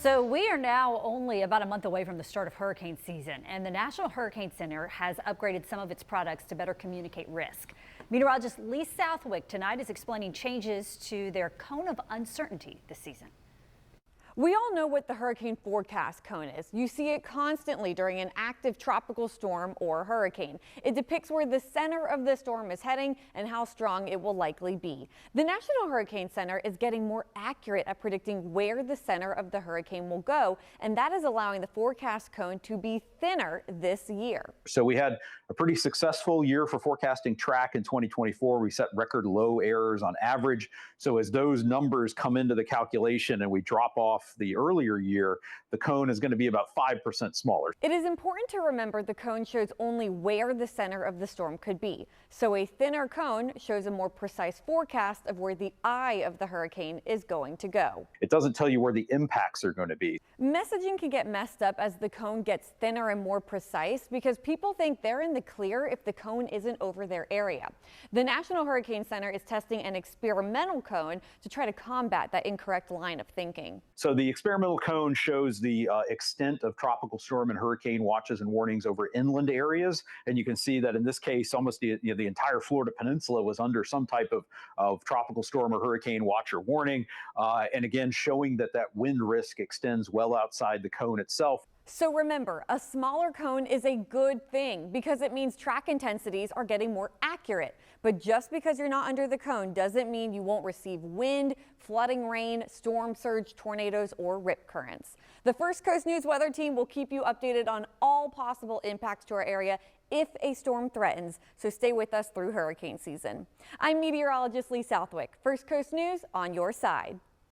So we are now only about a month away from the start of hurricane season, and the National Hurricane Center has upgraded some of its products to better communicate risk. Meteorologist Lee Southwick tonight is explaining changes to their cone of uncertainty this season. We all know what the hurricane forecast cone is. You see it constantly during an active tropical storm or hurricane. It depicts where the center of the storm is heading and how strong it will likely be. The National Hurricane Center is getting more accurate at predicting where the center of the hurricane will go, and that is allowing the forecast cone to be thinner this year. So we had a pretty successful year for forecasting track in 2024. We set record low errors on average. So as those numbers come into the calculation and we drop off the earlier year, the cone is going to be about 5% smaller. It is important to remember the cone shows only where the center of the storm could be. So a thinner cone shows a more precise forecast of where the eye of the hurricane is going to go. It doesn't tell you where the impacts are going to be. Messaging can get messed up as the cone gets thinner and more precise because people think they're in the clear if the cone isn't over their area. The National Hurricane Center is testing an experimental cone to try to combat that incorrect line of thinking. So the experimental cone shows the extent of tropical storm and hurricane watches and warnings over inland areas. And you can see that in this case, almost the entire Florida peninsula was under some type of tropical storm or hurricane watch or warning. And again, showing that wind risk extends well outside the cone itself. So remember, a smaller cone is a good thing because it means track intensities are getting more accurate. But just because you're not under the cone doesn't mean you won't receive wind, flooding rain, storm surge, tornadoes, or rip currents. The First Coast News weather team will keep you updated on all possible impacts to our area if a storm threatens, so stay with us through hurricane season. I'm meteorologist Lee Southwick. First Coast News on your side.